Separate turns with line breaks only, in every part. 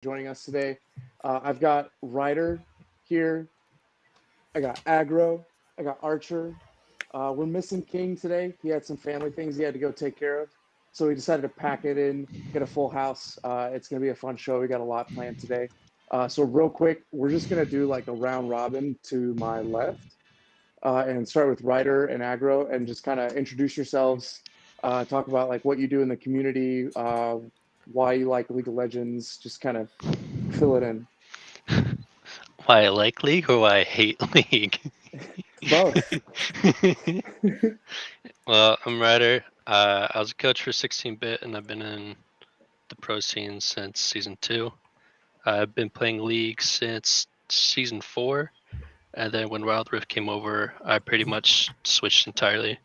joining us today. I've got Ryder here. I got Agro. I got Archer. We're missing King today. He had some family things he had to go take care of. So we decided to pack it in, get a full house. It's going to be a fun show. We got a lot planned today. So, real quick, we're just going to do like a round robin to my left and start with Ryder and Agro and just kind of introduce yourselves, talk about like what you do in the community, why you like League of Legends, just kind of fill it in.
Why I like League or why I hate League?
Both.
Well, I'm Ryder. I was a coach for 16-bit, and I've been in the pro scene since season 2. I've been playing League since season 4, and then when Wild Rift came over, I pretty much switched entirely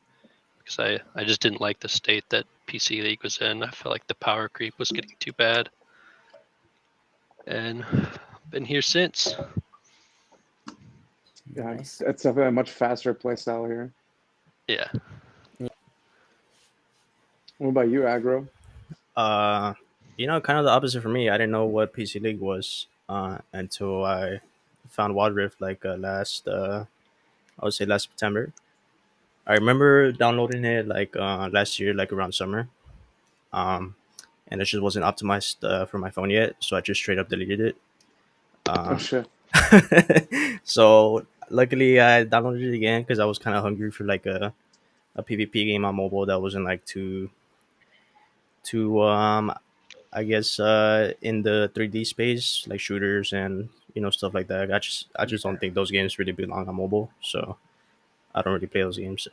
because I just didn't like the state that PC League was in. I felt like the power creep was getting too bad, and been here since.
Yeah,
Nice.
it's definitely a much faster play style here.
Yeah.
What about you, Agro?
Uh, kind of the opposite for me. I didn't know what PC League was until I found Wild Rift like I would say last September. I remember downloading it like last year, like around summer. Um, and it just wasn't optimized for my phone yet, so I just straight up deleted it.
Oh
Uh,
shit.
so luckily I downloaded it again because I was kind of hungry for like a PvP game on mobile that wasn't like too I guess in the 3D space, like shooters and stuff like that. I just don't think those games really belong on mobile, so I don't really play those games.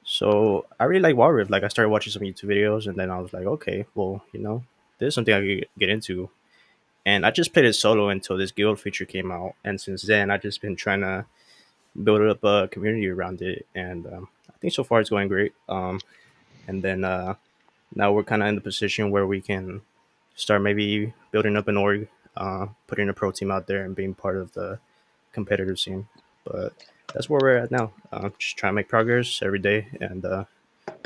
So I really like Wild Rift. Like I started watching some YouTube videos, and then I was like, okay, well, this is something I could get into. And I just played it solo until this guild feature came out, and since then I've just been trying to build up a community around it, and I think so far it's going great. And then now we're kind of in the position where we can start maybe building up an org, putting a pro team out there, and being part of the competitive scene. But that's where we're at now. Just trying to make progress every day and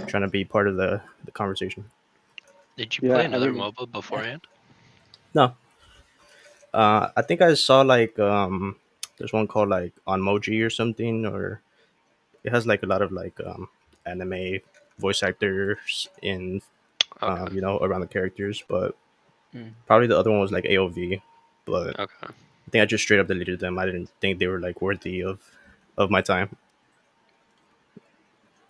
trying to be part of the conversation.
Did you play
Yeah, I
another
mean,
MOBA beforehand?
No, I think I saw like there's one called like Onmoji or something, or it has like a lot of like anime voice actors in
Okay.
around the characters, but
mm.
probably the other one was like AOV. But
Okay.
I think I just straight up deleted them. I didn't think they were like worthy of my time.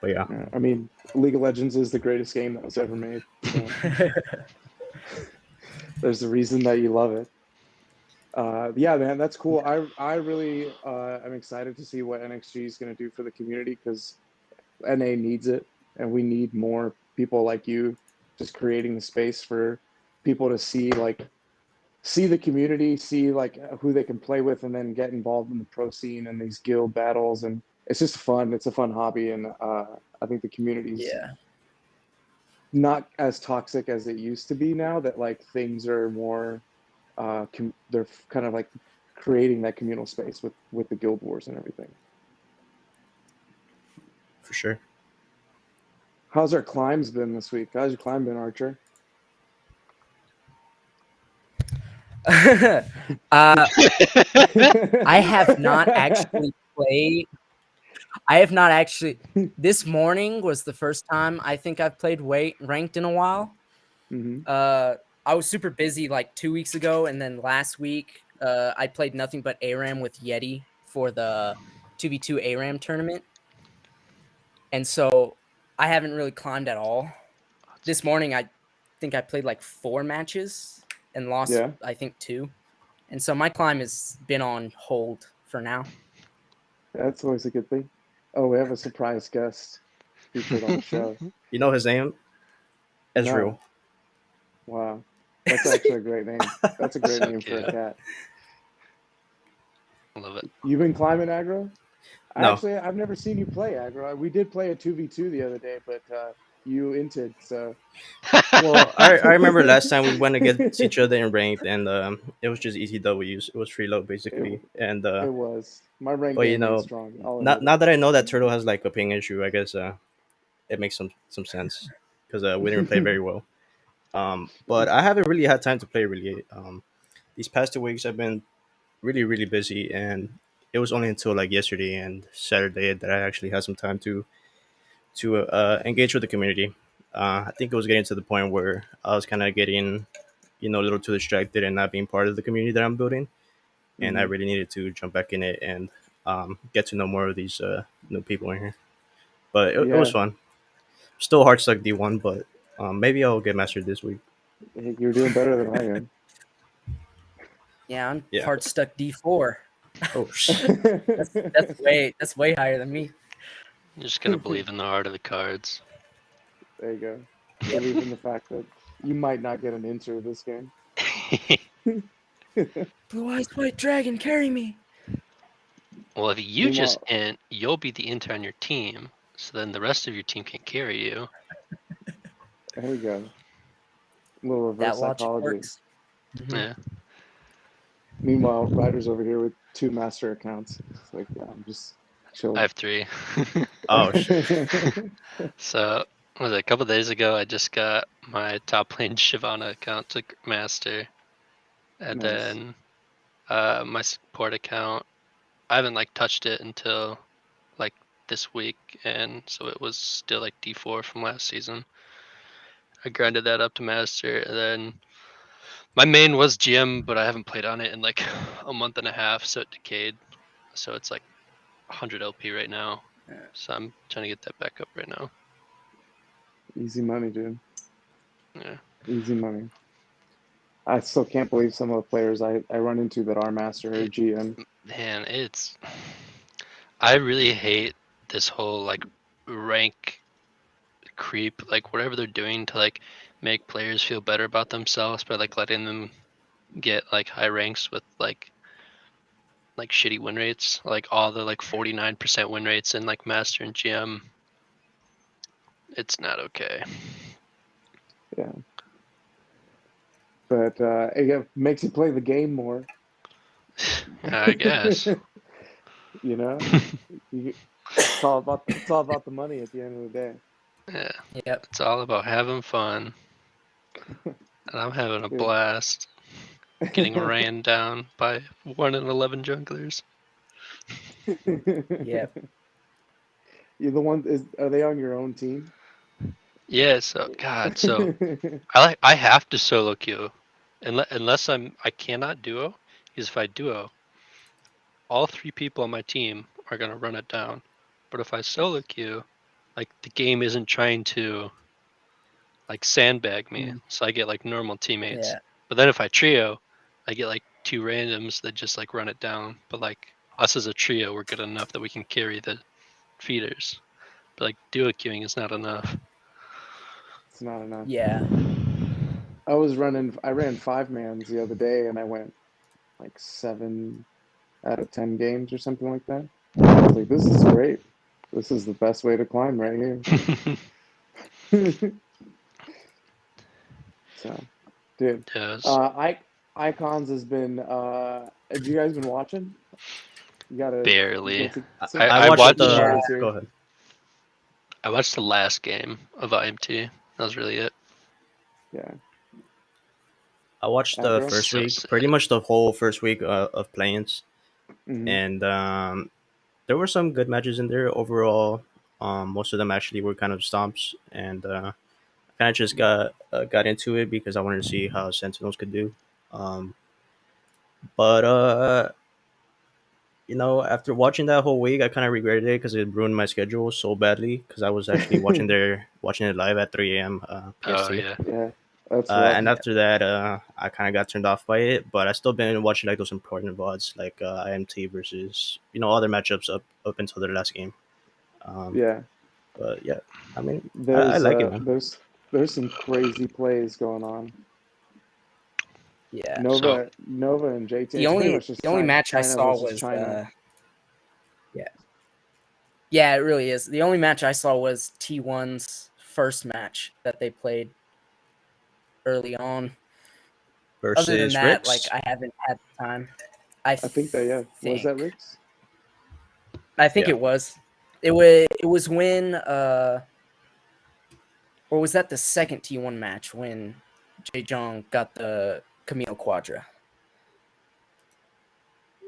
But yeah,
Yeah, I mean, League of Legends is the greatest game that was ever made. So there's a reason that you love it. Yeah, man, that's cool. I really am excited to see what NXG is going to do for the community because NA needs it, and we need more people like you just creating the space for people to see the community, see like who they can play with, and then get involved in the pro scene and these guild battles. And it's just fun. It's a fun hobby, and I think the community's
yeah,
not as toxic as it used to be now. That like things are more, they're kind of like creating that communal space with the guild wars and everything.
for sure.
How's our climbs been this week? How's your climb been, Archer?
uh, I have not actually played. I have not actually. This morning was the first time I think I've played ranked in a while.
Hmm.
I was super busy like 2 weeks ago, and then last week I played nothing but ARAM with Yeti for the 2v2 ARAM tournament, and so I haven't really climbed at all. This morning I think I played like 4 matches and lost
Yeah,
I think 2, and so my climb has been on hold for now.
that's always a good thing. Oh, we have a surprise guest featured on the show.
You know his name? Ezreal.
No, wow, that's actually a great name. That's a great
So
name for a
cute.
cat.
I love it.
You've been climbing aggro?
No.
I've never seen you play aggro. We did play a 2v2 the other day, but you inted, so
Well, I remember last time we went against each other in ranked, and it was just easy W's. It was free low
it
basically, and
it was. My rank
but
game ain't strong. I'll
not
admit
now that I know that Turtle has like a ping issue, I guess it makes some sense because we didn't play
it.
very well. But I haven't really had time to play really. these past 2 weeks I've been really really busy, and it was only until like yesterday and Saturday that I actually had some time to engage with the community. I think it was getting to the point where I was kind of getting, a little too distracted and not being part of the community that I'm building, and I
Mhm.
really needed to jump back in it and get to know more of these new people in here. But it was
Yeah,
fun. Still hard stuck D1, but maybe I'll get mastered this week.
hey, you're doing better than I am.
Yeah, I'm
Yeah.
hard stuck D4.
Oh,
That's way higher than me.
You're just gonna believe in the art of the cards.
There you go. Believe in the fact that you might not get an enter this game.
Blue Eyes White Dragon, carry me.
Well, if you just
Meanwhile,
int, you'll be the int on your team, so then the rest of your team can carry you.
there we go. A little reverse
That logic
psychology.
works. Mhm.
Yeah.
Meanwhile, Ryder's over here with 2 master accounts. It's like, yeah, I'm just
I
chilling.
have 3.
oh shit.
So, was it a couple days ago? I just got my top lane Shyvana account to master, and
Nice.
then my support account. I haven't like touched it until like this week, and so it was still like D4 from last season. I grinded that up to master, and then my main was GM, but I haven't played on it in like a month and a half, so it decayed. So it's like 100 LP right now.
Yeah.
So I'm trying to get that back up right now.
Easy money, dude.
Yeah.
Easy money. I still can't believe some of the players I run into that are master or GM.
Man, I really hate this whole like rank creep, like whatever they're doing to like make players feel better about themselves by like letting them get like high ranks with like shitty win rates, like all the like 49% win rates in like master and GM. It's not okay.
Yeah. But it makes you play the game more.
I guess.
You know? It's all about the money at the end of the day.
Yeah,
Yep.
it's all about having fun. And I'm having a
Dude.
blast getting ran down by 1 in 11 junglers.
Yep.
You're the one. Are they on your own team?
Yeah, so God, so I have to solo queue, unless I cannot duo, because if I duo, all 3 people on my team are gonna run it down. But if I solo queue, like the game isn't trying to like sandbag me,
Mm.
so I get like normal teammates.
Yeah.
But then if I trio, I get like 2 randoms that just like run it down. But like us as a trio, we're good enough that we can carry the feeders. But like duo queuing is not enough.
It's not enough.
Yeah.
I ran 5-mans the other day, and I went like 7 out of 10 games or something like that. I was like, this is great. This is the best way to climb right here. So, dude,
Yes.
Icons has been. Have you guys been watching? You gotta
Barely.
get to-
I watched
watched-
the.
Yeah.
Go ahead.
I watched the last game of IMT. That was really it.
Yeah.
I watched the
Aggro?
first
So
week,
sad.
pretty much the whole first week of play-ins,
Mhm.
and there were some good matches in there overall. Most of them actually were kind of stomps, and I kind of just got into it because I wanted to see how Sentinels could do. But after watching that whole week, I kind of regretted it because it ruined my schedule so badly. Because I was actually watching it live at 3 a.m. PST.
Oh yeah.
Yeah, that's rough.
And after that, I kind of got turned off by it. But I still been watching like those important VODs, like IMT versus other matchups up until their last game.
Yeah,
But yeah, I mean, I
there's
like it, man.
there's some crazy plays going on.
Yeah.
Nova and JT.
The
it's pretty
only
much just
the only
China-
match I
China
saw
versus
was
China.
yeah, it really is. The only match I saw was T1's first match that they played early on.
Versus
Other than that,
Ricks.
like I haven't had the time.
I think that was that Ricks.
I think
Yeah.
it was. It was when or was that the second T1 match when Jay Jong got the Camille Quadra?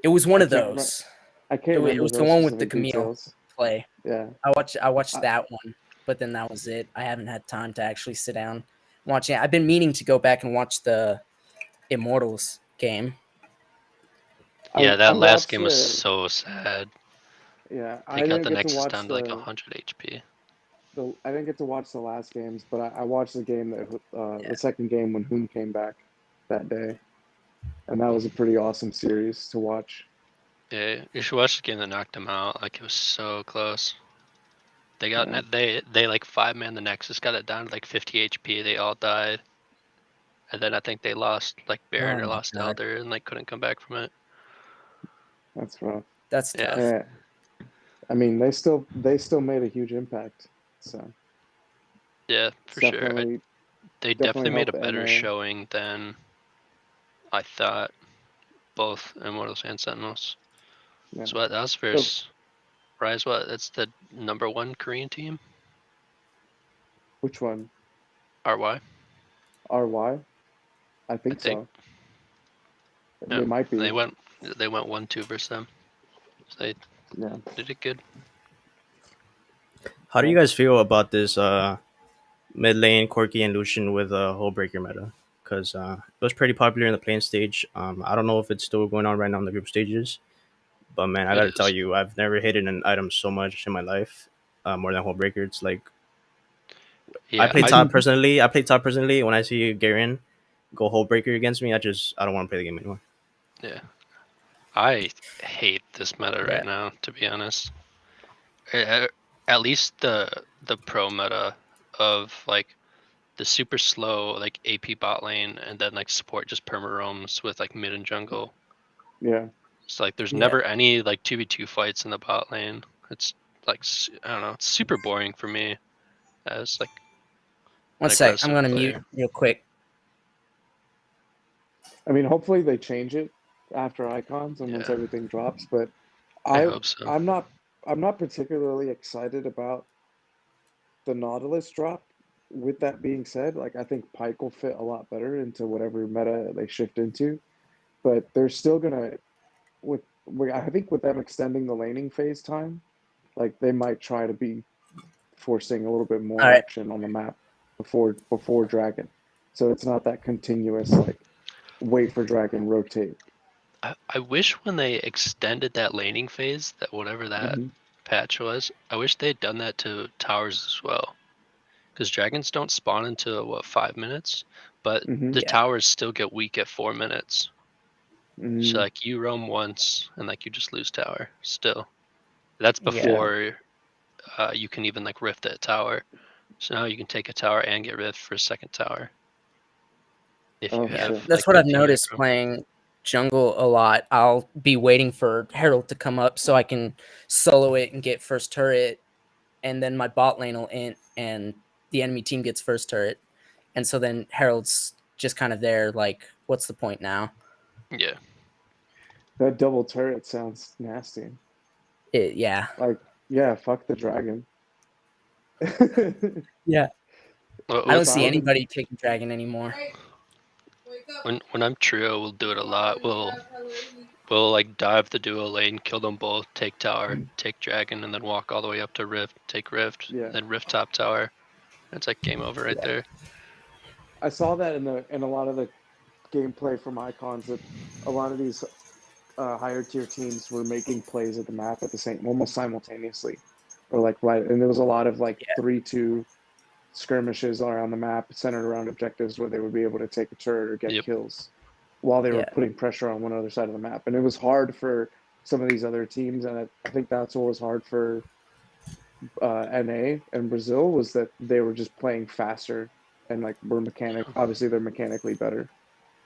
It was one
I
of
can't remember-
those.
I can't
It
remember
was the
those
one with the
specific
Camille
details.
play.
Yeah.
I watched
I-
that one, but then that was it. I haven't had time to actually sit down watching it. I've been meaning to go back and watch the Immortals game.
Yeah,
I
that last
watched
game was
the-
so sad.
Yeah, I
They got
didn't
the
get to
Nexus
watch
down to like 100 HP.
I didn't get to watch the last games, but I watched the game that
Yeah.
the second game when Hoon came back that day, and that was a pretty awesome series to watch.
Yeah, you should watch the game that knocked them out. Like it was so close. They got
Yeah.
they like 5-man the Nexus, got it down to like 50 HP. They all died, and then I think they lost like Baron
Oh
or
my
lost
God.
Elder and like couldn't come back from it.
That's rough.
That's
Yeah.
tough.
Yeah. I mean, they still made a huge impact. So
Yeah,
it's
for sure.
definitely
They
definitely
definitely made a
helped
better
NA.
showing than I thought. Both Immortals and Sentinels.
yeah.
So what? That was versus Rise. What? That's the #1 Korean team.
Which one?
RY.
RY? I think
think.
so.
Yeah,
They might be.
They went 1-2 versus them. So they
Yeah.
did it good.
How do you guys feel about this mid lane Corki and Lucian with a whole breaker meta? Because it was pretty popular in the playing stage. I don't know if it's still going on right now in the group stages, but man, I
It
gotta tell
is.
you, I've never hated an item so much in my life, more than whole breaker. It's like
Yeah,
I play top personally. I play top personally. When I see Garen go whole breaker against me, I don't want to play the game anymore.
Yeah, I hate this meta
Yeah.
right now. To be honest, at least the pro meta of like the super slow like AP bot lane and then like support just perma roams with like mid and jungle.
Yeah.
It's like there's
Yeah.
never any like 2v2 fights in the bot lane. It's like I don't know. It's super boring for me as like
One
an
sec, I'm
aggressive
gonna
player.
mute real quick.
I mean, hopefully they change it after icons and once
Yeah.
everything drops, but
I hope so.
I'm not particularly excited about the Nautilus drop. With that being said, like I think Pike will fit a lot better into whatever meta they shift into, but they're still gonna I think with them extending the laning phase time, like they might try to be forcing a little bit more
All right.
action on the map before Dragon, so it's not that continuous like wait for Dragon, rotate.
I wish when they extended that laning phase, that whatever that
Mhm.
patch was, I wish they had done that to towers as well. Because dragons don't spawn until what 5 minutes, but
Mhm.
the
Yeah.
towers still get weak at 4 minutes.
Mhm.
So like you roam once and like you just lose tower still. That's
Yeah.
before you can even like rift that tower. So now you can take a tower and get rift for a second tower. If you
Oh,
have
shit.
That's
like,
what I've
good team
noticed
aggro.
playing jungle a lot. I'll be waiting for Herald to come up so I can solo it and get first turret, and then my bot lane will int and the enemy team gets first turret. And so then Herald's just kind of there, like, what's the point now?
Yeah.
That double turret sounds nasty.
Yeah.
Like, yeah, fuck the dragon.
Yeah.
Well,
I don't
If
see
was a-
anybody taking dragon anymore.
when I'm trio, we'll do it a lot. We'll like dive the duo lane, kill them both, take tower, take dragon, and then walk all the way up to rift, take rift,
Yeah.
then rift top tower. It's like game over right there.
I saw that in a lot of the gameplay from icons that a lot of these higher tier teams were making plays at the map at the same almost simultaneously, or like right, and there was a lot of like 3-2 skirmishes around the map centered around objectives where they would be able to take a turret or get
Yep.
kills while they were
Yeah.
putting pressure on one other side of the map, and it was hard for some of these other teams, and I think that's what was hard for NA and Brazil was that they were just playing faster and like were obviously they're mechanically better,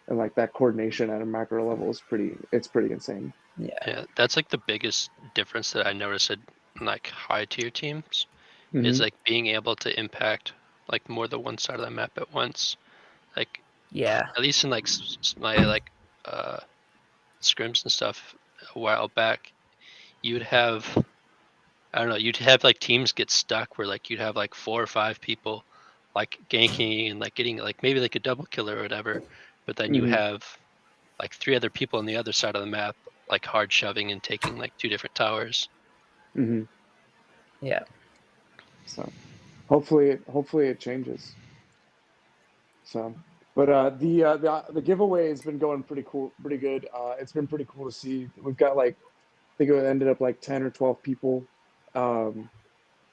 and like that coordination at a macro level is pretty insane.
Yeah, that's like the biggest difference that I noticed in like high tier teams
Mm-hmm.
is like being able to impact like more than one side of the map at once. Like
Yeah.
at least in like my like scrims and stuff a while back, you'd have I don't know, you'd have like teams get stuck where like you'd have like 4 or 5 people like ganking and like getting like maybe like a double kill or whatever, but then you
Mhm.
have like 3 other people on the other side of the map like hard shoving and taking like 2 different towers.
Hmm.
Yeah.
So hopefully it changes. So, but the giveaway has been going pretty cool, pretty good. It's been pretty cool to see. We've got like I think it ended up like 10 or 12 people. Um,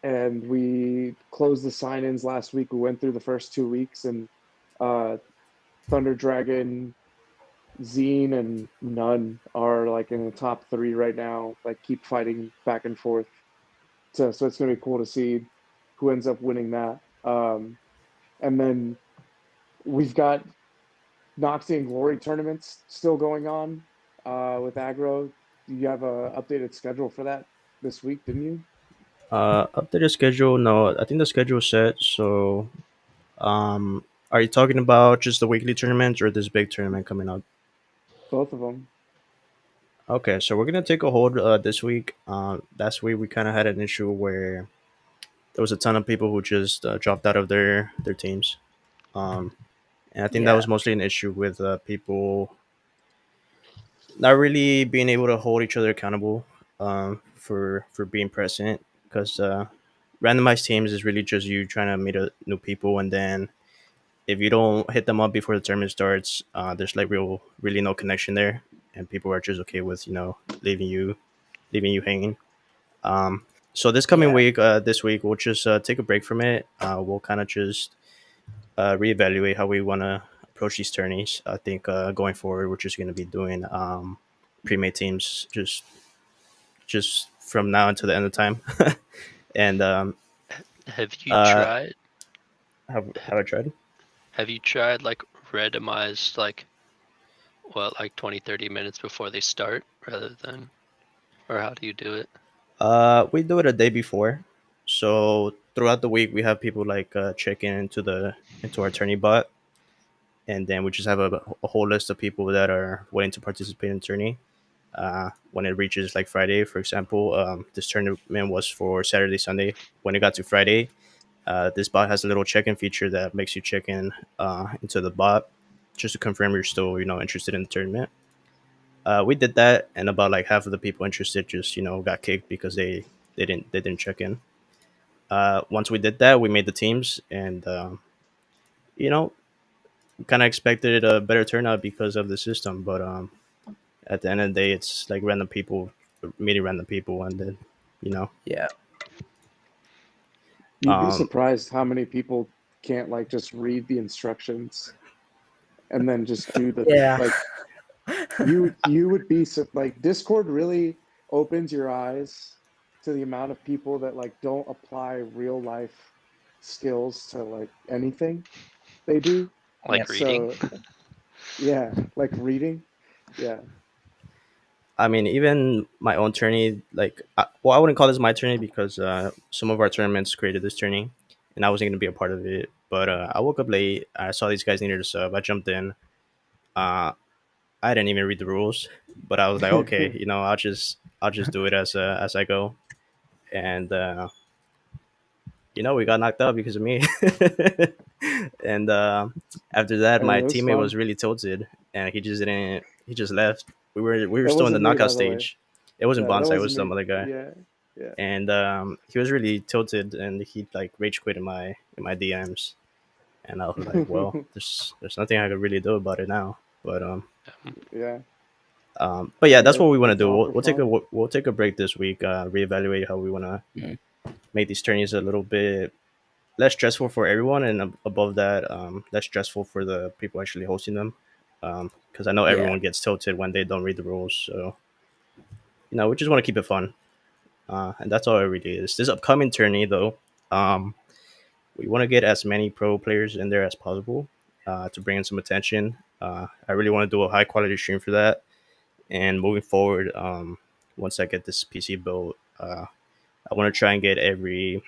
and we closed the sign-ins last week. We went through the first 2 weeks, and uh, Thunder Dragon, Zine, and None are like in the top three right now. Like keep fighting back and forth. So it's gonna be cool to see who ends up winning that. And then we've got Noxy and Glory tournaments still going on with Aggro. You have a updated schedule for that this week, didn't you?
Updated schedule? No, I think the schedule is set. So, are you talking about just the weekly tournaments or this big tournament coming up?
Both of them.
Okay, so we're gonna take a hold this week. Last week we kind of had an issue where there was a ton of people who just dropped out of their teams, um, and I think that
Yeah.
was mostly an issue with people not really being able to hold each other accountable for being present because randomized teams is really just you trying to meet new people, and then if you don't hit them up before the tournament starts, there's like really no connection there, and people are just okay with leaving you hanging. So this coming
Yeah.
week, this week we'll just take a break from it. We'll kind of just reevaluate how we want to approach these tourneys. I think going forward, we're just going to be doing pre-made teams just from now until the end of time. And
Have you
uh,
tried?
have I tried?
Have you tried like randomized like what like 20-30 minutes before they start rather than, or how do you do it?
We do it a day before. So throughout the week, we have people like check in into our tourney bot, and then we just have a whole list of people that are waiting to participate in the tourney. When it reaches like Friday, for example, this tournament was for Saturday, Sunday. When it got to Friday, this bot has a little check-in feature that makes you check in into the bot just to confirm you're still interested in the tournament. We did that, and about like half of the people interested just got kicked because they didn't check in. Once we did that, we made the teams, and you know, kind of expected a better turnout because of the system. But at the end of the day, it's like random people meeting random people, and then you know,
Yeah.
You'd be
um,
surprised how many people can't like just read the instructions and then just do the
Yeah.
like you would be like Discord really opens your eyes to the amount of people that like don't apply real life skills to like anything they do.
Like
Yes.
reading?
So yeah, like reading. Yeah.
I mean, even my own tourney, like, well, I wouldn't call this my tourney because some of our tournaments created this tourney, and I wasn't going to be a part of it. But I woke up late. I saw these guys needed a sub. I jumped in. Uh, I didn't even read the rules, but I was like, okay, I'll just do it as I go. And we got knocked out because of me. And after that,
Hey,
my
it was
teammate
fun.
was really tilted, and he just didn't. He just left. We were
That
still in the
wasn't me,
knockout
by the way.
stage. It wasn't
Yeah, that
Bonsai. It
wasn't
was
me.
some other guy,
Yeah. Yeah.
and he was really tilted, and he like rage quit in my DMs, and I was like, well, there's nothing I could really do about it now. But
Yeah.
yeah,
Yeah,
that's what we want to
it's
do.
all
We'll,
for
we'll take a
fun.
we'll take a break this week. Reevaluate how we want to make these tourneys a little bit less stressful for everyone, and above that, less stressful for the people actually hosting them. Because I know
Yeah.
everyone gets tilted when they don't read the rules. So we just want to keep it fun, and that's all it really is. This upcoming tourney, though, um, we want to get as many pro players in there as possible to bring in some attention. I really want to do a high quality stream for that, and moving forward, once I get this PC built, I want to try and get every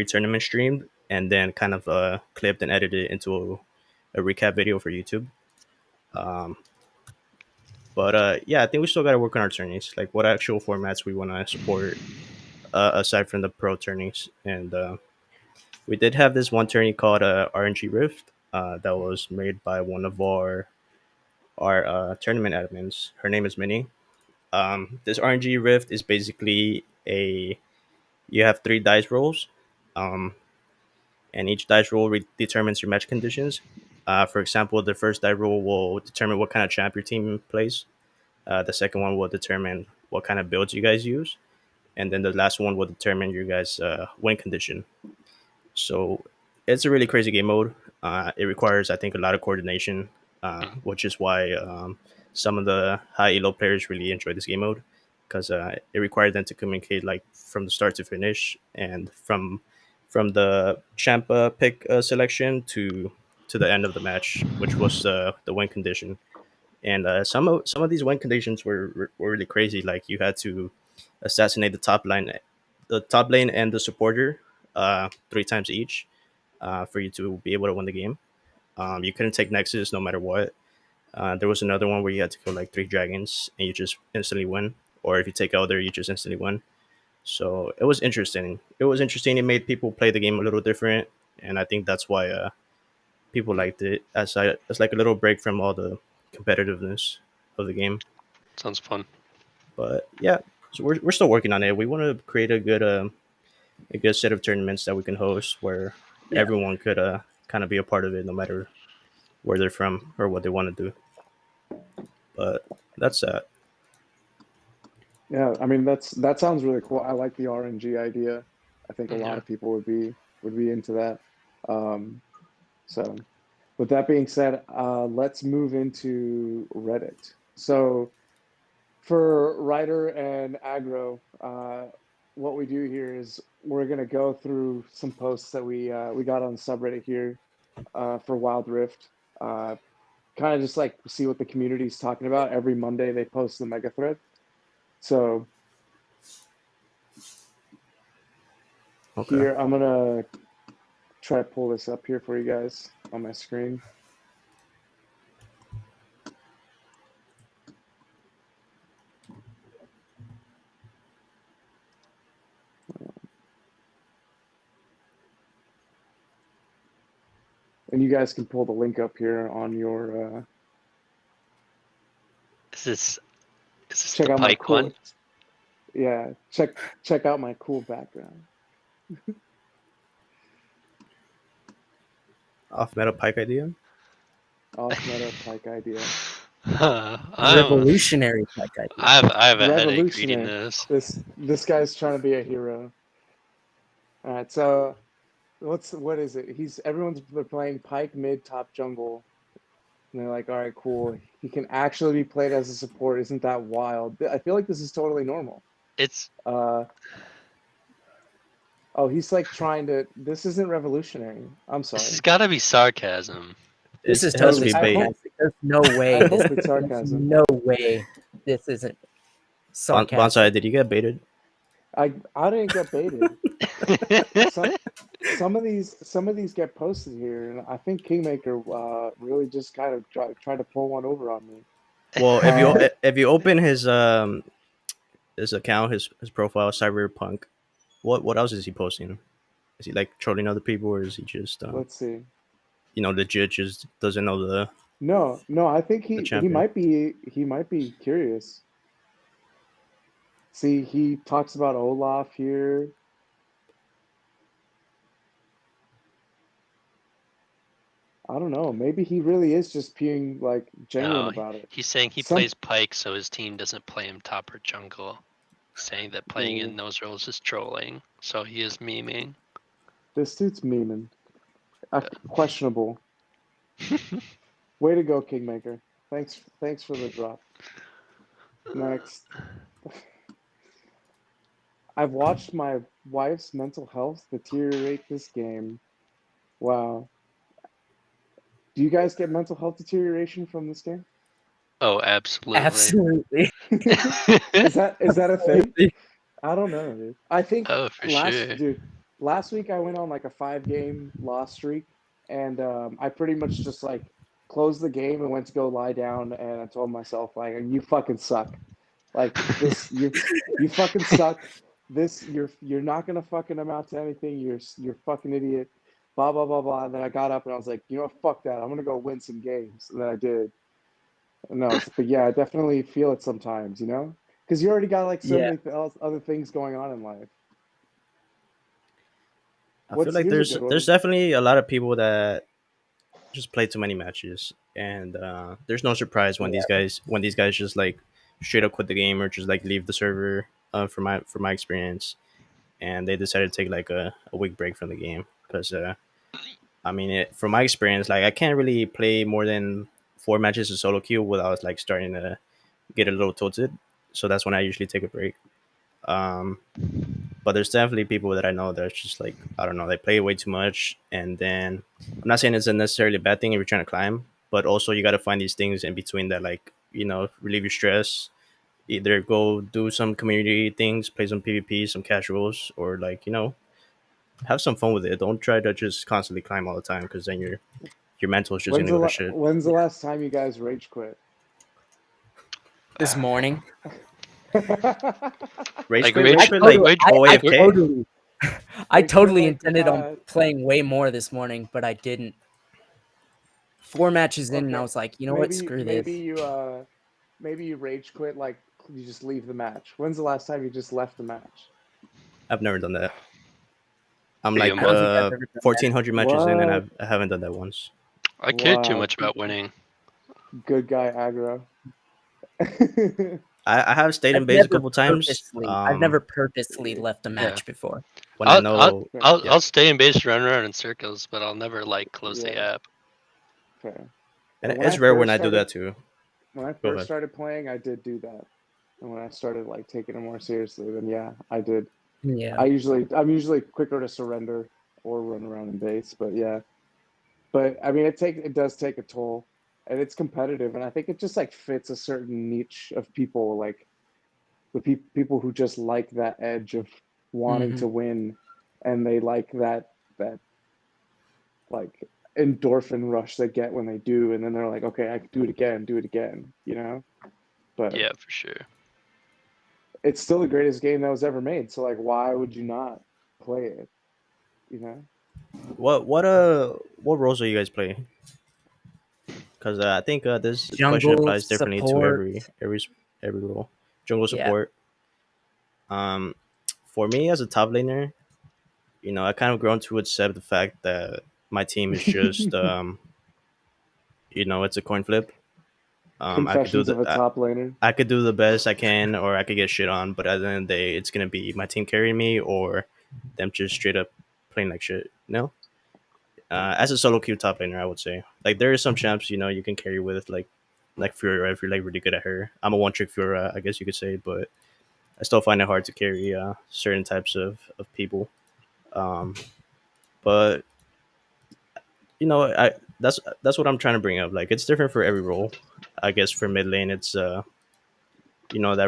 tournament streamed and then kind of clipped and edited into a recap video for YouTube. Um, but yeah, I think we still got to work on our tourneys, like what actual formats we want to support aside from the pro tourneys. And we did have this one tourney called RNG Rift that was made by one of our tournament admins. Her name is Minnie. This RNG Rift is basically you have 3 dice rolls, um, and each dice roll determines your match conditions. For example, the first die roll will determine what kind of champ your team plays. The second one will determine what kind of builds you guys use, and then the last one will determine your guys' win condition. So it's a really crazy game mode. It requires, I think, a lot of coordination, which is why some of the high elo players really enjoy this game mode because it required them to communicate like from the start to finish and from the champ pick selection to the end of the match, which was the win condition. And some of these win conditions were really crazy. Like you had to assassinate the top lane and the supporter 3 times each for you to be able to win the game. You couldn't take Nexus no matter what. There was another one where you had to kill like 3 dragons and you just instantly win. Or if you take Elder, you just instantly win. So it was interesting. It was interesting. It made people play the game a little different, and I think that's why people liked it as like a little break from all the competitiveness of the game.
Sounds fun.
But yeah, so we're still working on it. We want to create a good set of tournaments that we can host where
Yeah.
everyone could kind of be a part of it, no matter where they're from or what they want to do. But that's that.
Yeah, I mean that sounds really cool. I like the RNG idea. I think a lot
Yeah.
of people would be into that. So, with that being said, let's move into Reddit. So, for Ryder and Agro, what we do here is we're gonna go through some posts that we got on subreddit here for Wild Rift. Kind of just like see what the community's talking about. Every Monday they post the mega thread. So
Okay.
here I'm gonna try to pull this up here for you guys on my screen. And you guys can pull the link up here on your
Is this
check
the
out my
Pike
cool
one?
yeah, check out my cool background.
Off Meta Pike idea.
Off meta Pike idea.
Revolutionary like idea.
I have a headache reading
Revolutionary.
this.
This guy's trying to be a hero. All right, so what is it? Everyone's been playing Pike mid top jungle. And they're like, all right, cool. He can actually be played as a support. Isn't that wild? I feel like this is totally normal.
It's
Oh, he's like trying to. This isn't revolutionary. I'm sorry.
this has got to be sarcasm.
This is
It has to
totally
be
I
bait.
hope-
sarcastic. There's no way.
I hope
This,
it's
there's
sarcasm.
no way this isn't sarcasm.
Bonsai, did you get baited?
I didn't get baited. Some of these get posted here, and I think Kingmaker really just kind of tried to pull one over on me.
Well, if you open his account, his profile, Cyberpunk, what else is he posting? Is he like trolling other people, or is he just
Let's see.
legit just doesn't know the?
No, I think he
champion.
might be curious. See, he talks about Olaf here. I don't know. Maybe he really is just being like genuine
No,
about it.
He's saying he
Some-
plays Pike so his team doesn't play him top or jungle. Saying that playing
Mm.
in those roles is trolling, so he is memeing.
This dude's memeing. Questionable. Way to go, Kingmaker. Thanks for the drop. Next. I've watched my wife's mental health deteriorate this game. Wow. Do you guys get mental health deterioration from this game?
Oh, absolutely.
Absolutely.
Is that a thing? I don't know, dude. I think
Oh, for sure.
last week I went on like a 5-game loss streak, and I pretty much just like closed the game and went to go lie down, and I told myself like, "You fucking suck, like this, you fucking suck. This, you're not gonna fucking amount to anything. You're fucking idiot." Blah blah blah blah. And then I got up and I was like, you know what, fuck that. I'm gonna go win some games, and then I did. No, but yeah, I definitely feel it sometimes, you know, Because you already got like so
Yeah.
many other things going on in life.
I feel like
Here's a good
there's
one.
definitely a lot of people that just play too many matches, and there's no surprise when these guys just like straight up quit the game or just like leave the server. From my experience, and they decided to take like a week break from the game because I mean, from my experience, like I can't really play more than 4 matches of solo queue without like starting to get a little tilted. So that's when I usually take a break. Um, but there's definitely people that I know that's just like I don't know, they play way too much, and then I'm not saying it's a necessarily a bad thing if you're trying to climb, but also you got to find these things in between that like relieve your stress. Either go do some community things, play some PvP, some casuals, or like have some fun with it. Don't try to just constantly climb all the time because then your mental is just gonna go to shit.
When's the last time you guys rage quit?
This morning.
Rage
Like,
quit,
rage-
rage quit, like
rage-
go
I
AFK.
totally, I
Rage
totally
quit, like,
intended on playing way more this morning, but I didn't. 4 matches in, and I
Okay.
was like, you know what? Screw this.
Maybe you rage quit, like you just leave the match. When's the last time you just left the match?
I've never done that. I'm
Maybe a
like
I don't think I've ever done that.
1,400 matches in, and
What?
I haven't done that once.
I cared too
Wow.
much about winning.
Good guy aggro.
I have stayed in
I've
base a
never
couple times.
I've never purposely left a match before.
When I
I'll,
know, yeah.
I'll stay in base, run around in circles, but I'll never like close the
Yeah.
app.
Okay.
And
When
it's
I
rare when
first
I do
started-
that too.
When I
Go
first
ahead.
started playing, I did do that. And when I started like taking it more seriously, then yeah, I did.
Yeah.
I'm usually quicker to surrender or run around in base, but yeah. But I mean, it does take a toll, and it's competitive, and I think it just like fits a certain niche of people, like the people who just like that edge of wanting to win, and they like that like endorphin rush they get when they do, and then they're like, okay, I can do it again, you know. But
Yeah, for sure.
it's still the greatest game that was ever made. So like, why would you not play it? You know.
What roles are you guys playing? Because I think this question
Jungle,
applies differently to
support.
every role. Jungle
Yeah.
support. For me as a top laner, I kind of grown to accept the fact that my team is just it's a coin flip.
Confessions of a top laner.
I could do the best I can, or I could get shit on. But at the end of the day, it's gonna be my team carrying me, or them just straight up playing like shit. No. As a solo queue top laner, I would say like there are some champs you can carry with like Fiora if you're like really good at her. I'm a one trick Fiora, I guess you could say, but I still find it hard to carry certain types of people. Um, but I that's what I'm trying to bring up. Like it's different for every role. I guess for mid lane, it's that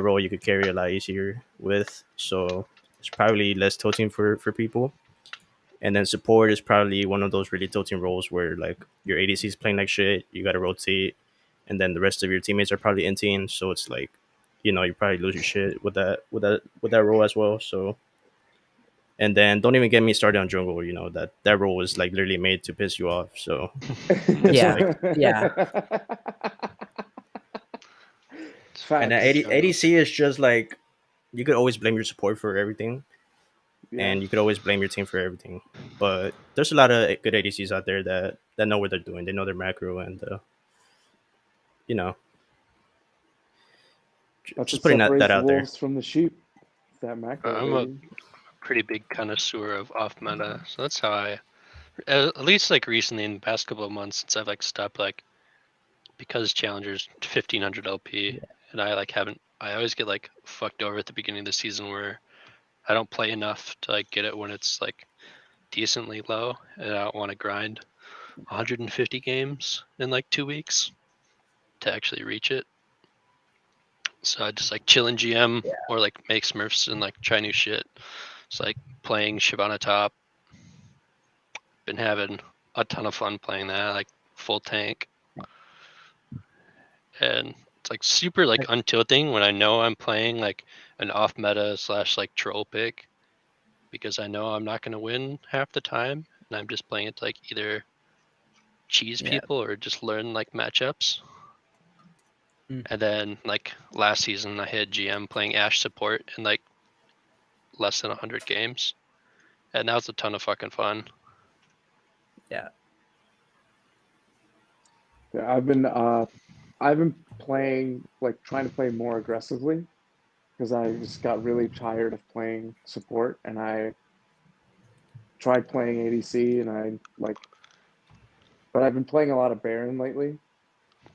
role you could carry a lot easier with, so it's probably less tilting for people. And then support is probably one of those really tilting roles where like your ADC is playing like shit, you got to rotate, and then the rest of your teammates are probably inting, so it's like you probably lose your shit with that role as well. So, and then don't even get me started on jungle. That role is like literally made to piss you off. So
Yeah. Yeah.
and then ADC is just like you could always blame your support for everything, and you could always blame your team for everything. But there's a lot of good ADCs out there that know what they're doing. They know their macro, and you know,
That's
just
what
putting
separates
that
the
out there.
wolves from the sheep. That macro.
I'm a
baby.
pretty big connoisseur of off meta, so that's how I, at least like recently in the past couple of months since I've like stopped like because Challenger's 1500 LP, and I like haven't. I always get like fucked over at the beginning of the season where I don't play enough to like get it when it's like decently low, and I don't want to grind 150 games in like 2 weeks to actually reach it. So I just like chill in GM or like make Smurfs and like try new shit. It's like playing Shyvana top. Been having a ton of fun playing that, like full tank. And it's like super like untilting when I know I'm playing like an off meta / like troll pick, because I know I'm not gonna win half the time, and I'm just playing it to like either cheese people or just learn like matchups. And then like last season, I hit GM playing Ash support in like less than 100 games, and that was a ton of fucking fun.
Yeah, I've been playing, like, trying to play more aggressively because I just got really tired of playing support, and I tried playing ADC, and but I've been playing a lot of Baron lately,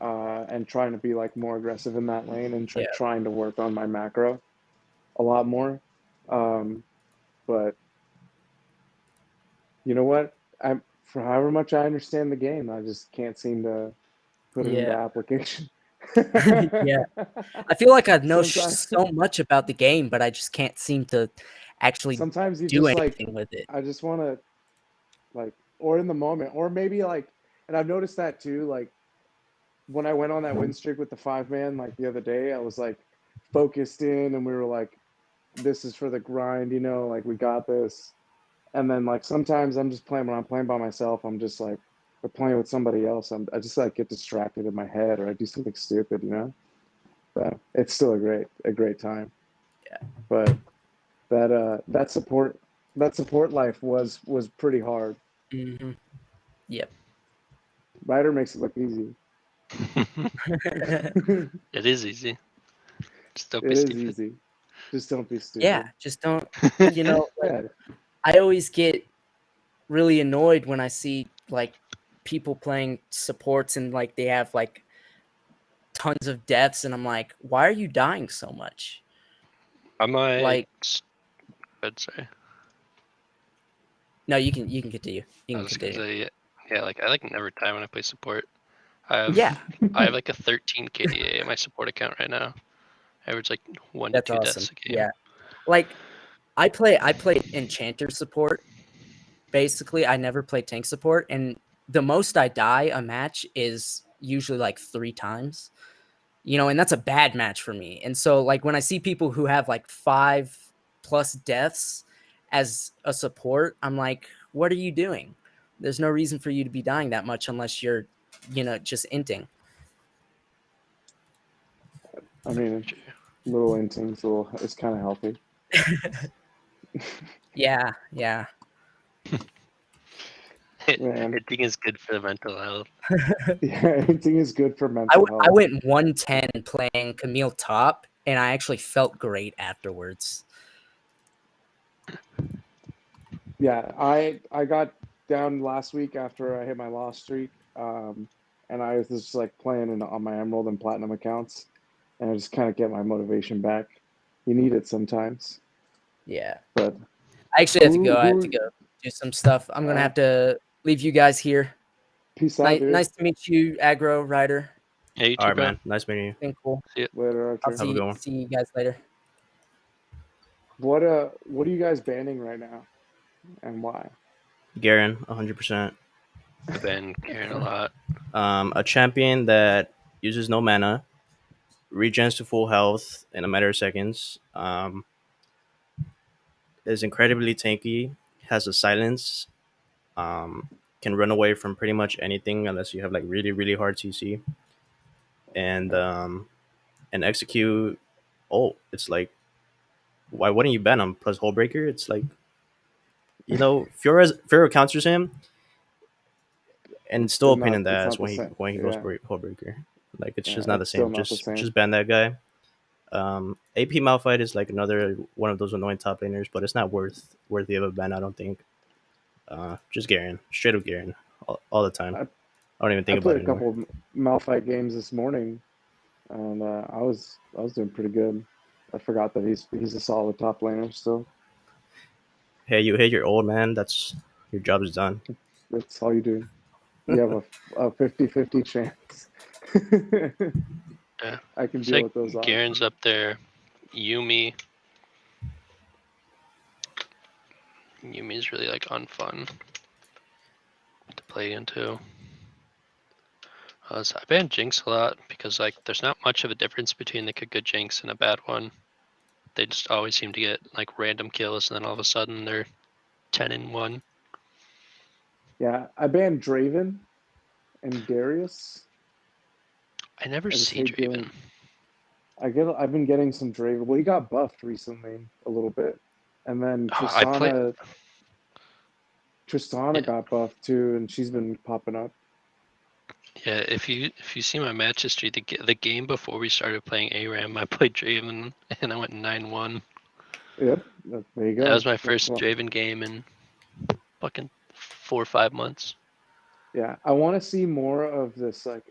and trying to be like more aggressive in that lane and
Yeah.
trying to work on my macro a lot more. Um, but you know what? For however much I understand the game, I just can't seem to put it into
Yeah.
application.
Yeah. I feel like I know
Sometimes,
so much about the game, but I just can't seem to actually
sometimes you
do
just like,
anything with it.
I just want to, like, or in the moment, or maybe like, and I've noticed that too, like when I went on that win streak with the 5-man, like the other day, I was like focused in, and we were like, this is for the grind, like we got this. And then like sometimes I'm just playing when I'm playing by myself, I'm just like, or playing with somebody else, I just like get distracted in my head, or I do something stupid. But it's still a great time.
Yeah.
But that support life was pretty hard.
Hmm. Yep.
Ryder makes it look easy. It
It is easy. Just don't be
is
stupid.
easy. Just don't be stupid.
Yeah, just don't, like,
Yeah.
I always get really annoyed when I see like people playing supports and like they have like tons of deaths, and I'm like, why are you dying so much?
I might.
Like,
I'd say.
no, you can continue. You
I
can
was just gonna
continue.
say, yeah, like I like never die when I play support. I have
Yeah,
I have like a 13 KDA in my support account right now. I average like 1 to
that's
2
awesome.
deaths a game.
Yeah, like I play enchanter support. Basically, I never play tank support, and the most I die a match is usually like 3 times. And that's a bad match for me. And so, like, when I see people who have like 5+ deaths as a support, I'm like, what are you doing? There's no reason for you to be dying that much unless you're, just inting.
I mean, little inting's it's kind of healthy.
Yeah, yeah.
Man.
I think it's good for the mental health.
Yeah, inting is good for
I,
mental
w- I
health.
went 110 playing Camille top, and I actually felt great afterwards.
Yeah, I got down last week after I hit my loss streak, and I was just like playing on my Emerald and Platinum accounts, and I just kind of get my motivation back. You need it sometimes,
Yeah.
but
I actually have to go. I have to
who?
go do some stuff. I'm gonna
Uh,
have to leave you guys here.
Peace out, dude.
Nice to meet you, Aggro Rider.
Yeah, you
All
too,
right,
bro.
man. Nice meeting you.
Been cool.
Later,
I'll
Archer.
Have a good one.
see you guys later.
What are you guys banning right now, and why?
Garen, 100%.
I've been caring a lot.
A champion that uses no mana, regens to full health in a matter of seconds. Is incredibly tanky. Has a silence. Can run away from pretty much anything unless you have like really really hard CC. And execute. Oh, it's like, why wouldn't you ban him? Plus Hullbreaker. It's like, Fiora counters him, and it's still a pain in the
It's
ass
not the
when he
same.
when he goes
Yeah,
Hullbreaker. Like, it's
yeah,
just not the
it's still
same.
not the
Just
same.
ban that guy. AP Malphite is like another one of those annoying top laners, but it's not worthy of a ban, I don't think. Just Garen, straight up Garen, all the time.
I
I don't even
I
think about
played
it
a
anymore.
couple of Malphite games this morning, and I was doing pretty good. I forgot that he's a solid top laner still.
Hey, you hit your old man. That's your job is done.
That's all you do. You have a 50-50 chance.
Yeah.
I can
It's
deal
like
with those odds.
Garen's up there. Yumi's really like unfun to play into. So I ban Jinx a lot because like there's not much of a difference between like a good Jinx and a bad one. They just always seem to get like random kills, and then all of a sudden they're 10-1.
Yeah, I banned Draven and Darius.
I never
I just
see
hate
Draven.
dealing. I've been getting some Draven. Well, he got buffed recently a little bit, and then
I play.
Tristana
Yeah.
got buffed too, and she's been popping up.
Yeah, if you see my match history, the game before we started playing ARAM, I played Draven and I went 9-1.
Yep, there you go.
That was my
That's
first
what-
Draven game in fucking 4 or 5 months.
Yeah, I want to see more of this like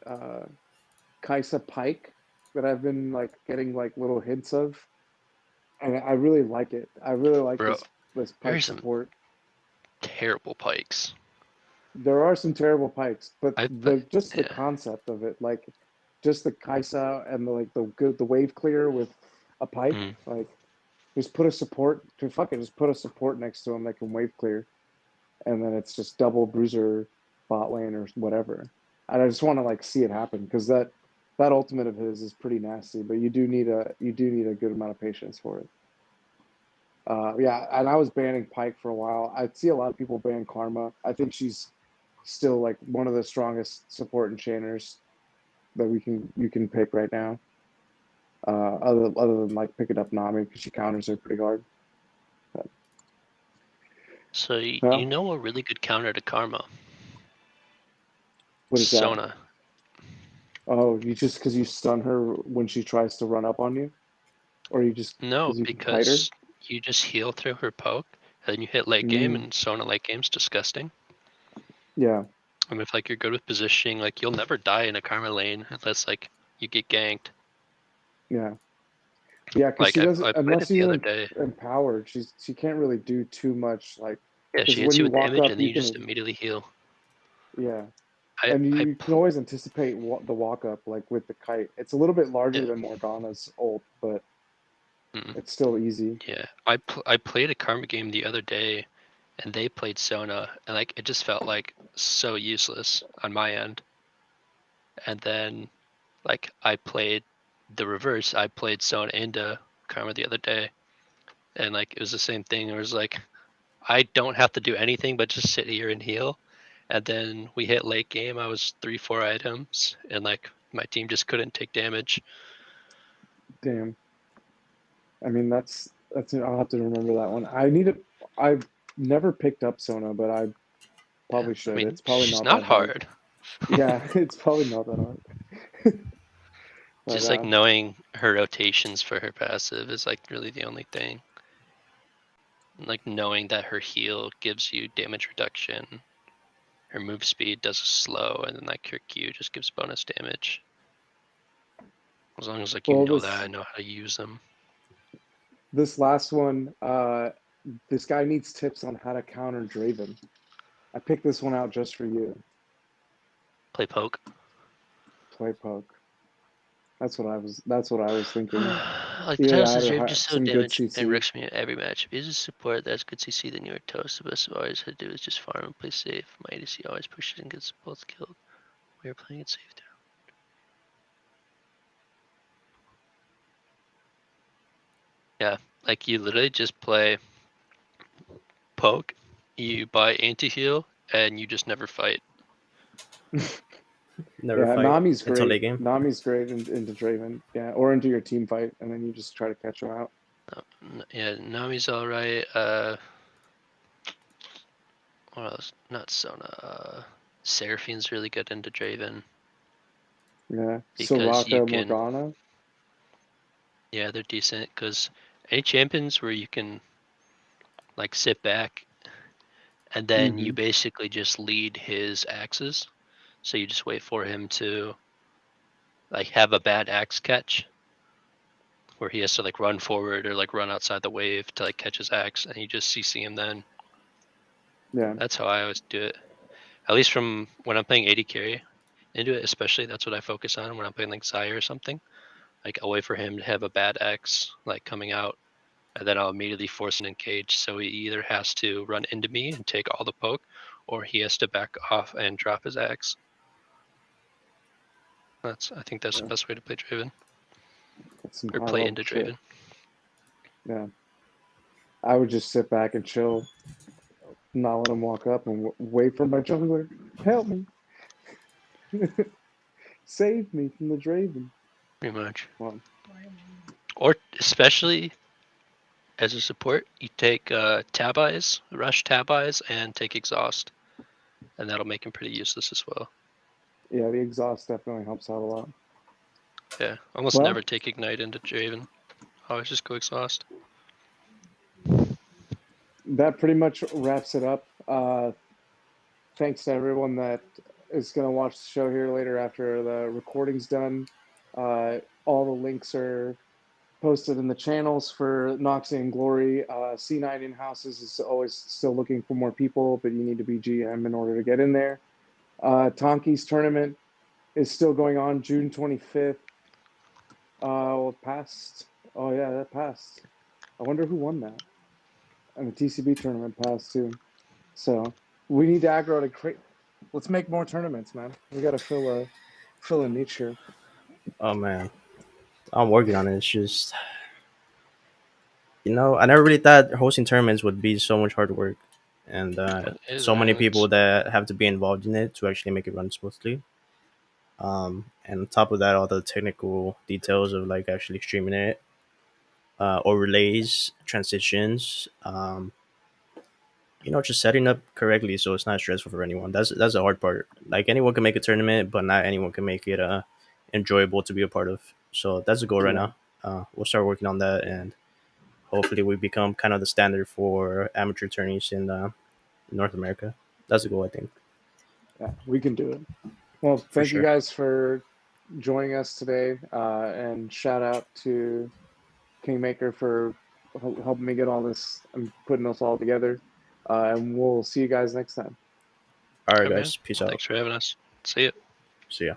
Kaisa Pike that I've been like getting like little hints of, and I really like it. I really like
Bro,
this Pike
there's some
support.
terrible pikes.
There are some terrible pikes, but
I
the just the
yeah.
concept of it, like just the Kaisa and the wave clear with a pike,
Mm.
like just put a support to fuck it, just put a support next to him that can wave clear, and then it's just double bruiser bot lane or whatever. And I just want to like see it happen because that ultimate of his is pretty nasty, but you do need a good amount of patience for it. Yeah, and I was banning Pike for a while. I see a lot of people ban Karma. I think she's still like one of the strongest support enchainers that you can pick right now. Other than like picking up Nami because she counters her pretty hard.
So
Well,
you know a really good counter to Karma?
what is that?
Sona.
Oh, you just because you stun her when she tries to run up on you, or you just
No,
you can kite her?
because you just heal through her poke, and then you hit late game,
Mm.
and Sona late game's disgusting.
Yeah,
And if like you're good with positioning, like you'll never die in a Karma lane unless like you get ganked.
yeah, yeah. Because
Like
she
I
doesn't
played
unless
it the
you
other day.
empowered. She can't really do too much. Like
Yeah,
because
she
when
hits you
you
with
walk
damage,
up,
and then
you
you just
can
immediately heal.
yeah.
I
And
I
you can always anticipate the walk up like with the kite. It's a little bit larger
yeah.
than Morgana's ult, but
Mm.
it's still easy.
Yeah, I played a Karma game the other day, and they played Sona, and like it just felt like so useless on my end. And then like I played the reverse. I played Sona into Karma the other day, and like it was the same thing. It was like I don't have to do anything but just sit here and heal. And then we hit late game. I was 3-4 items, and like my team just couldn't take damage.
Damn. I mean that's I'll have to remember that one. I've never picked up Sona, but I probably
I
should.
mean,
It's probably
she's
not
not
that hard.
hard.
Yeah, it's probably not that hard. But
Just like knowing her rotations for her passive is like really the only thing. Like knowing that her heal gives you damage reduction, her move speed does a slow, and then like her Q just gives bonus damage. As long as like you
well,
know that, I know how to use them.
this last one, this guy needs tips on how to counter Draven. I picked this one out just for you.
Play poke.
Play poke. That's what I was thinking.
Like
Yeah, I
Thanos
had
is Draven just so
some good
damage and
CC.
wrecks me at every match. If he's a support that's good CC, then you're toast. The best of always had to do is just farm and play safe. My ADC always pushes and gets both killed. We are playing it safe down. Yeah, like you literally just play poke, you buy anti-heal, and you just never fight.
Never
Yeah,
fight
Nami's
until late
great.
game.
Nami's great into Draven. Yeah, or into your team fight, and then you just try to catch him out.
Yeah, Nami's alright. What else? Not Sona. Seraphine's really good into Draven.
Yeah,
Because you
Soraka,
can,
Morgana.
yeah, they're decent. Because any champions where you can, like, sit back and then you
Mhm.
basically just lead his axes. So you just wait for him to, like, have a bad axe catch where he has to, like, run forward or, like, run outside the wave to, like, catch his axe. And you just CC him then.
Yeah,
That's how I always do it. At least from when I'm playing AD carry into it, especially, that's what I focus on when I'm playing, like, Xayah or something. Like, I'll wait for him to have a bad X, like, coming out, and then I'll immediately force an engage. So he either has to run into me and take all the poke, or he has to back off and drop his axe. I think that's the best way to play Draven,
that's some
or
high
play
level
into
shit.
Draven.
Yeah, I would just sit back and chill, not let him walk up, and wait for my jungler. Help me. Save me from the Draven.
Pretty much.
Well,
Or especially as a support, you take tab eyes, rush tab eyes, and take exhaust, and that'll make him pretty useless as well.
yeah, the exhaust definitely helps out a lot.
Yeah, almost
Well-
never take ignite into Draven. Always just go exhaust.
That pretty much wraps it up. Thanks to everyone that is going to watch the show here later after the recording's done. All the links are posted in the channels for Noxie and Glory. C9 in houses is always still looking for more people, but you need to be GM in order to get in there. Tonki's tournament is still going on June 25th. Well, it passed. Oh, yeah, that passed. I wonder who won that. And the TCB tournament passed too. So we need to aggro to create. Let's make more tournaments, man. We got to fill a niche here.
Oh man, I'm working on it. It's just, I never really thought hosting tournaments would be so much hard work, and
It is,
so many
man.
people that have to be involved in it to actually make it run smoothly. And on top of that, all the technical details of like actually streaming it, overlays, transitions, just setting up correctly so it's not stressful for anyone. That's the hard part. Like anyone can make a tournament, but not anyone can make it enjoyable to be a part of. So that's the goal right
Yeah.
now. We'll start working on that, and hopefully we become kind of the standard for amateur tourneys in North America. That's the goal, I think.
Yeah, we can do it. Well, thank you
sure.
guys for joining us today, and shout out to Kingmaker for helping me get all this and putting us all together. And we'll see you guys next time.
All right,
Yeah, man.
guys. Peace out.
Thanks for having us. See ya.
See ya.